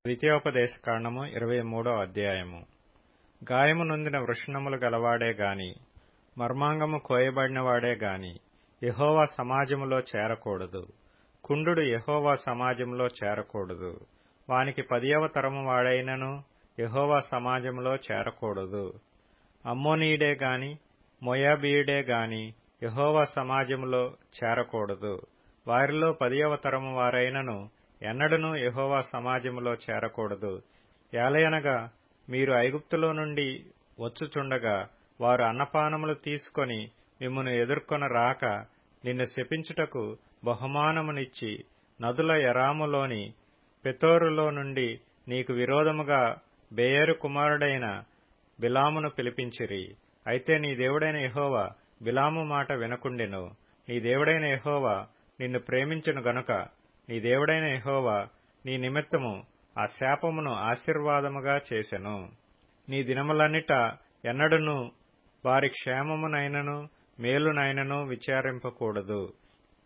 ద్వితీయోపదేశకాండము 23వ అధ్యాయము. గాయము నొందిన వృషణములు గలవాడే గాని, మర్మాంగము కోయబడినవాడే గాని యెహోవా సమాజములో చేరకూడదు. కుండుడు యెహోవా సమాజములో చేరకూడదు. వానికి 10వ తరము వాడైనను యెహోవా సమాజములో చేరకూడదు. అమ్మోనీయుడే గాని మోయాబీయుడే గాని యెహోవా సమాజములో చేరకూడదు. వారిలో 10వ తరము వారైనను ఎన్నడనూ యెహోవా సమాజములో చేరకూడదు. ఏలయనగా మీరు ఐగుప్తులో నుండి వచ్చుచుండగా వారు అన్నపానములు తీసుకొని మిమ్మును ఎదుర్కొన రాక నిన్ను శపించుటకు బహుమానమునిచ్చి నదుల ఎరాములోని పెతోరులో నుండి నీకు విరోధముగా బెయేరు కుమారుడైన బిలామును పిలిపించిరి. అయితే నీ దేవుడైన యెహోవా బిలాము మాట వినకుండెను. నీ దేవుడైన యెహోవా నిన్ను ప్రేమించును గనుక నీ దేవుడైన యెహోవా నీ నిమిత్తము ఆ శాపమును ఆశీర్వాదముగా చేసెను. నీ దినములన్నిట ఎన్నడూను వారి క్షేమమునైనను మేలునైనను విచారింపకూడదు.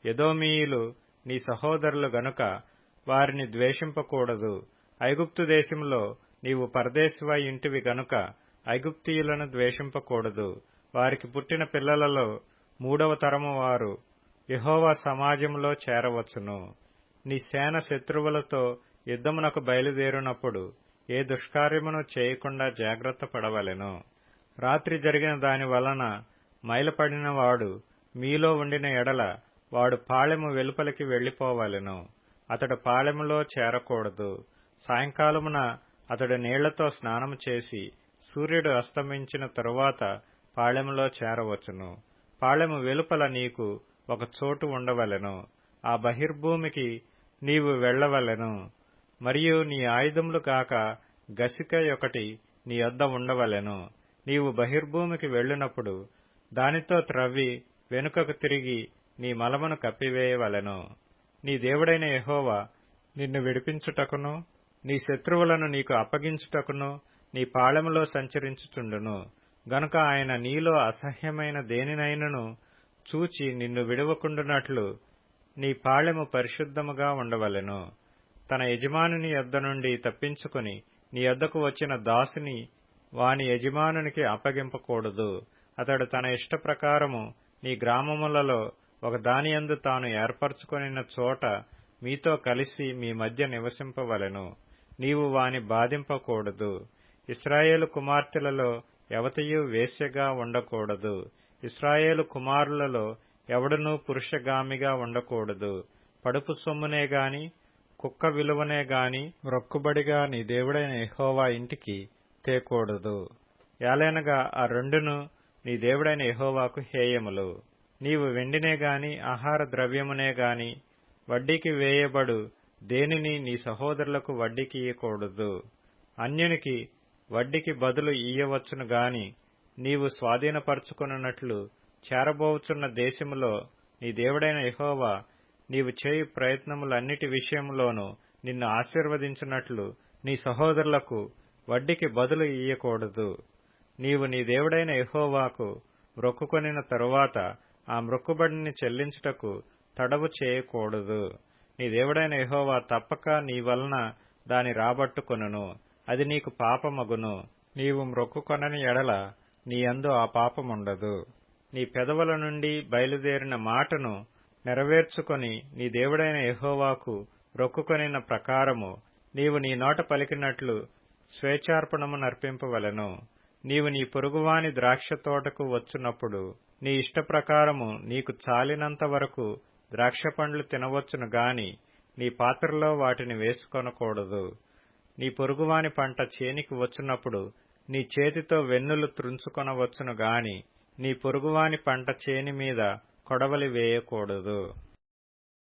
ఎదోమీయులు నీ సహోదరులు గనుక వారిని ద్వేషింపకూడదు. ఐగుప్తు దేశములో నీవు పరదేశివై ఇంటివి గనుక ఐగుప్తీయులను ద్వేషింపకూడదు. వారికి పుట్టిన పిల్లలలో 3వ తరము వారు యెహోవా సమాజములో చేరవచ్చును. నీ సేన శత్రువులతో యుద్ధమునకు బయలుదేరినప్పుడు ఏ దుష్కార్యమును చేయకుండా జాగ్రత్త పడవలెను. రాత్రి జరిగిన దాని వలన మైలపడినవాడు మీలో ఉండిన ఎడల వాడు పాళెము వెలుపలికి వెళ్లిపోవలెను. అతడు పాళెములో చేరకూడదు. సాయంకాలమున అతడు నీళ్లతో స్నానము చేసి సూర్యుడు అస్తమించిన తరువాత పాళెములో చేరవచ్చును. పాళెము వెలుపల నీకు ఒక చోటు ఉండవలెను. ఆ బహిర్భూమికి నీవు వెళ్లవలెను. మరియు నీ ఆయుధములు కాక గసిక ఒకటి నీ యొద్ద ఉండవలెను. నీవు బహిర్భూమికి వెళ్ళినప్పుడు దానితో త్రవ్వి వెనుకకు తిరిగి నీ మలమును కప్పివేయవలెను. నీ దేవుడైన యెహోవా నిన్ను విడిపించుటకును నీ శత్రువులను నీకు అప్పగించుటకును నీ పాళెములో సంచరించుచుండును. గనుక ఆయన నీలో అసహ్యమైన దేనినైనను చూచి నిన్ను విడువకుండునట్లు నీ పాళెము పరిశుద్ధముగా ఉండవలెను. తన యజమానుని యొద్ద నుండి తప్పించుకుని నీ యొద్దకు వచ్చిన దాసుని వాని యజమానునికి అప్పగింపకూడదు. అతడు తన ఇష్టప్రకారము నీ గ్రామములలో ఒక దానియందు తాను ఏర్పరచుకొనిన చోట మీతో కలిసి మీ మధ్య నివసింపవలెను. నీవు వాని బాధింపకూడదు. ఇశ్రాయేలు కుమార్తెలలో ఎవతయు వేశ్యగా ఉండకూడదు. ఇశ్రాయేలు కుమారులలో ఎవడనూ పురుషగామిగా ఉండకూడదు. పడుపు సొమ్మునే గాని కుక్క విలువనే గాని మ్రొక్కుబడిగా నీ దేవుడైన యెహోవా ఇంటికి తేకూడదు. ఏలైనగా ఆ రెండును నీ దేవుడైన యెహోవాకు హేయములు. నీవు వెండినే గాని ఆహార ద్రవ్యమునే గాని వడ్డీకి వేయబడు దేనిని నీ సహోదరులకు వడ్డీకి ఇయ్యకూడదు. అన్యునికి వడ్డీకి బదులు ఇయ్యవచ్చును గాని నీవు స్వాధీనపరచుకొనున్నట్లు చేరబోవుచున్న దేశములో నీ దేవుడైన యెహోవా నీవు చేయు ప్రయత్నములన్నిటి విషయములోనూ నిన్ను ఆశీర్వదించున్నట్లు నీ సహోదరులకు వడ్డీకి బదులు ఇయ్యకూడదు. నీవు నీ దేవుడైన యెహోవాకు మ్రొక్కుకొనిన తరువాత ఆ మ్రొక్కుబడిని చెల్లించుటకు తడవు చేయకూడదు. నీ దేవుడైన యెహోవా తప్పక నీ వలన దాని రాబట్టుకొనును. అది నీకు పాపమగును. నీవు మ్రొక్కుకొనని ఎడల నీ యందు ఆ పాపముండదు. నీ పెదవుల నుండి బయలుదేరిన మాటను నెరవేర్చుకొని నీ దేవుడైన యెహోవాకు మ్రొక్కుకొనిన ప్రకారము నీవు నీ నోట పలికినట్లు స్వేచ్ఛార్పణము నర్పింపవలెను. నీవు నీ పొరుగువాని ద్రాక్ష తోటకు వచ్చునప్పుడు నీ ఇష్టప్రకారము నీకు చాలినంత వరకు ద్రాక్ష పండ్లు తినవచ్చును గాని నీ పాత్రలో వాటిని వేసుకొనకూడదు. నీ పొరుగువాని పంట చేనికి వచ్చినప్పుడు నీ చేతితో వెన్నులు త్రుంచుకొనవచ్చును గాని నీ పొరుగువాని పంట చేని మీద కొడవలి వేయకూడదు.